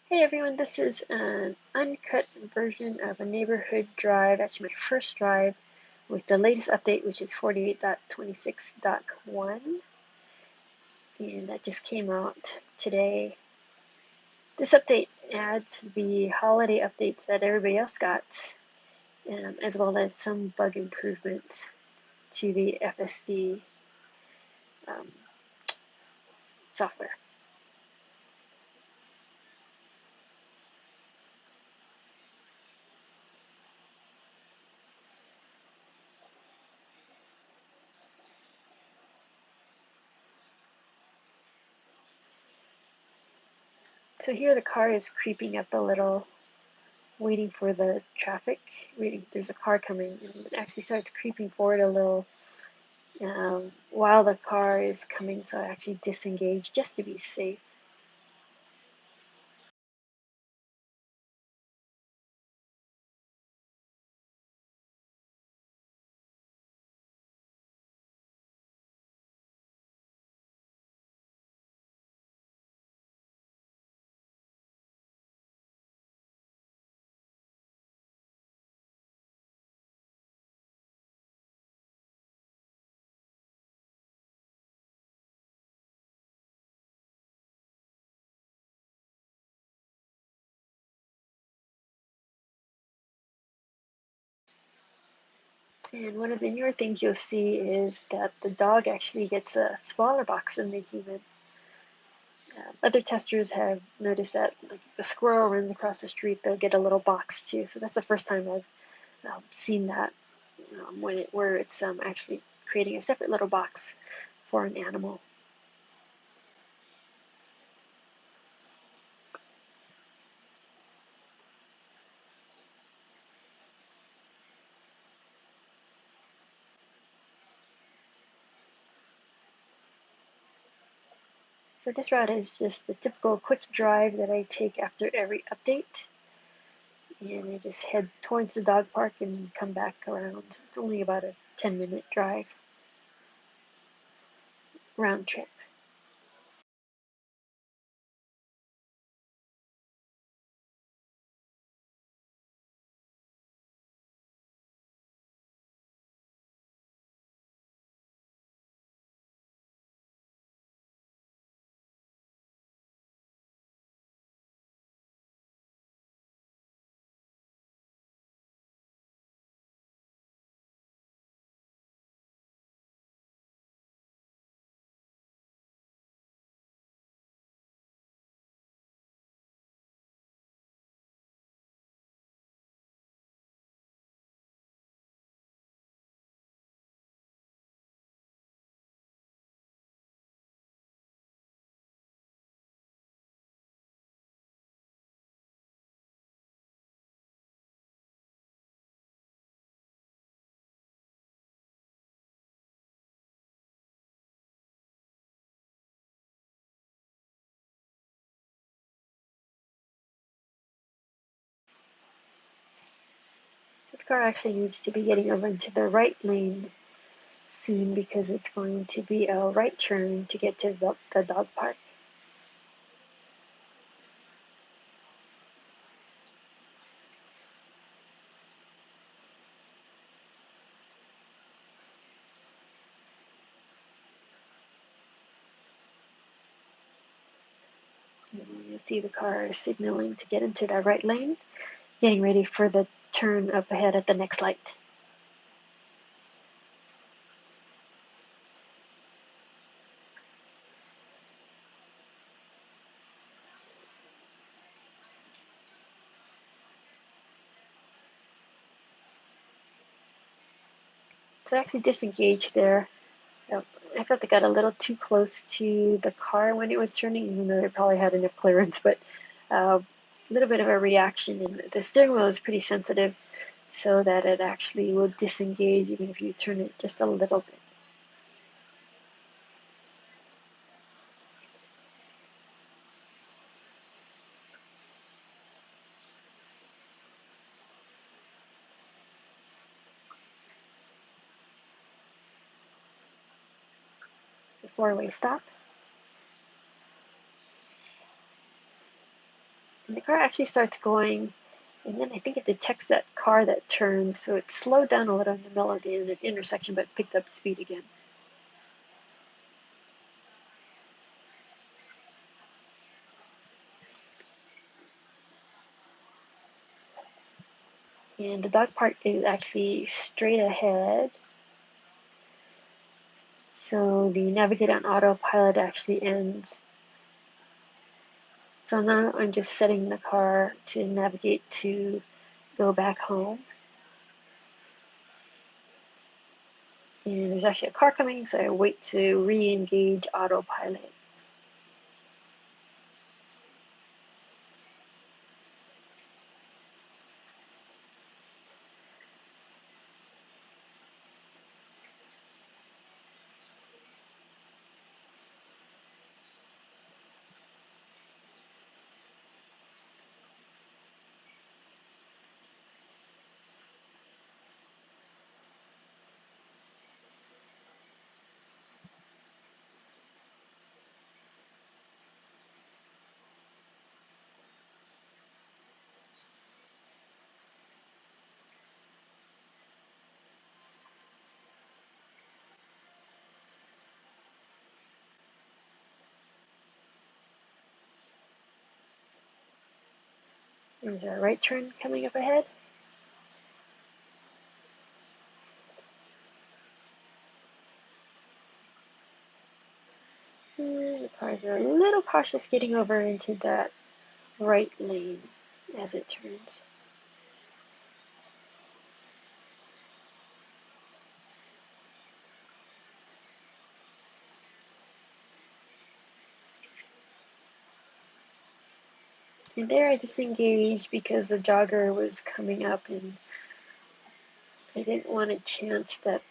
Hey everyone, this is an uncut version of a neighborhood drive, actually my first drive with the latest update, which is 48.26.1, and that just came out today. This update adds the holiday updates that everybody else got, as well as some bug improvements to the FSD um, software. So here the car is creeping up a little, waiting for the traffic. There's a car coming, and it actually starts creeping forward a little while the car is coming, so I actually disengage just to be safe. And one of the newer things you'll see is that the dog actually gets a smaller box than the human. Other testers have noticed that, like, a squirrel runs across the street, they'll get a little box too. So that's the first time I've seen that, where it's actually creating a separate little box for an animal. So this route is just the typical quick drive that I take after every update. And I just head towards the dog park and come back around. It's only about a 10-minute drive, round trip. So the car actually needs to be getting over into the right lane soon because it's going to be a right turn to get to the dog park. And you'll see the car signaling to get into that right lane, getting ready for the turn up ahead at the next light. So I actually disengaged there. I thought they got a little too close to the car when it was turning, even though they probably had enough clearance, but a little bit of a reaction. And the steering wheel is pretty sensitive, so that it actually will disengage even if you turn it just a little bit. It's a four-way stop. And the car actually starts going, and then I think it detects that car that turned, so it slowed down a little in the middle of the intersection, but picked up speed again. And the dog park is actually straight ahead. So the navigate on autopilot actually ends. So now I'm just setting the car to navigate to go back home. And there's actually a car coming, so I wait to re-engage autopilot. There's a right turn coming up ahead. And the cars are a little cautious getting over into that right lane as it turns. And there I disengaged because the jogger was coming up and I didn't want a chance that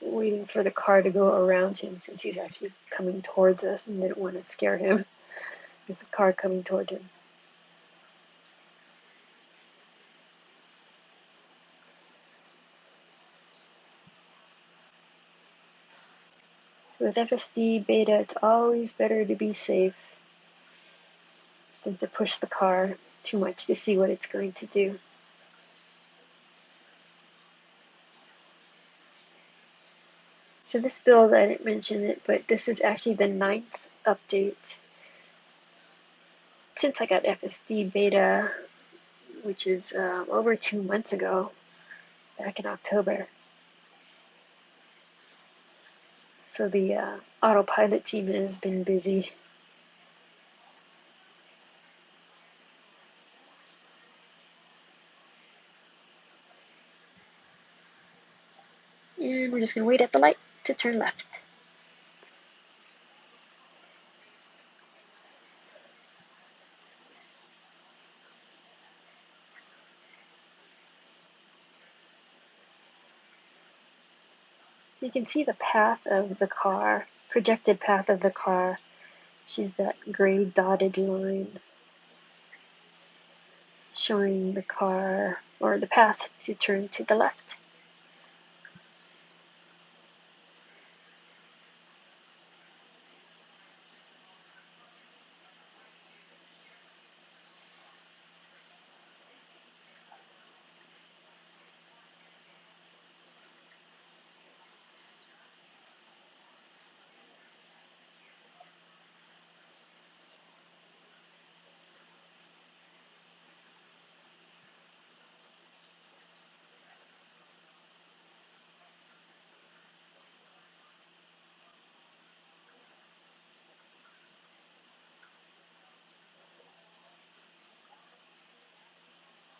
waiting for the car to go around him since he's actually coming towards us and didn't want to scare him with the car coming toward him. So with FSD Beta, it's always better to be safe than to push the car too much to see what it's going to do. So this build, I didn't mention it, but this is actually the 9th update since I got FSD Beta, which is over 2 months ago, back in October. So the Autopilot team has been busy. And we're just going to wait at the light to turn left. You can see the path of the car, projected path of the car, which is that gray dotted line showing the car or the path to turn to the left.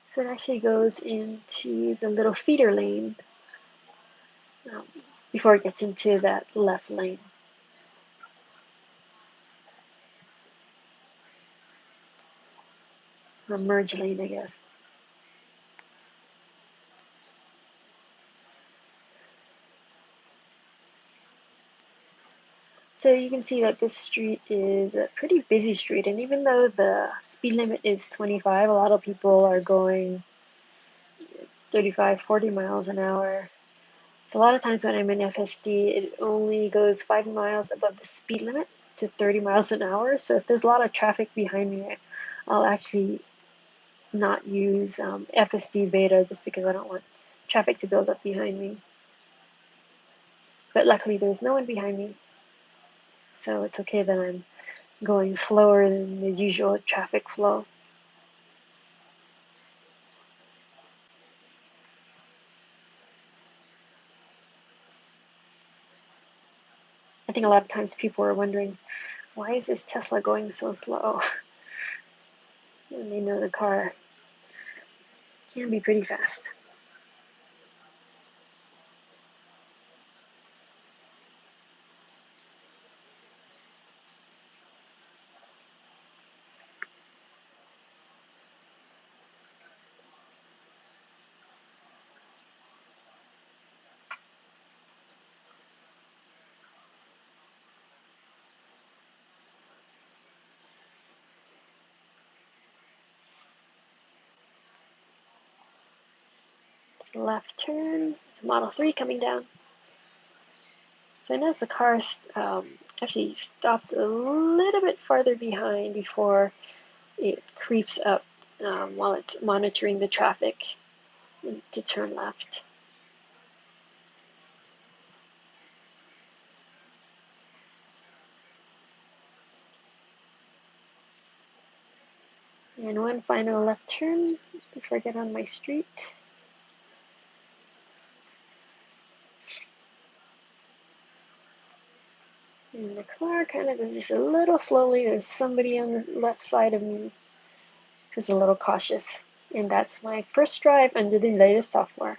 So it actually goes into the little feeder lane um, before it gets into that left lane. Or merge lane, I guess. So you can see that this street is a pretty busy street, and even though the speed limit is 25, a lot of people are going 35, 40 miles an hour. So a lot of times when I'm in FSD, it only goes 5 miles above the speed limit to 30 miles an hour. So if there's a lot of traffic behind me, I'll actually not use FSD Beta just because I don't want traffic to build up behind me. But luckily there's no one behind me, so it's okay that I'm going slower than the usual traffic flow. I think a lot of times people are wondering, why is this Tesla going so slow? And they know the car can be pretty fast. It's a left turn. It's a Model 3 coming down. So I notice the car actually stops a little bit farther behind before it creeps up while it's monitoring the traffic to turn left. And one final left turn before I get on my street. And the car kind of goes just a little slowly. There's somebody on the left side of me. Just a little cautious. And that's my first drive under the latest software.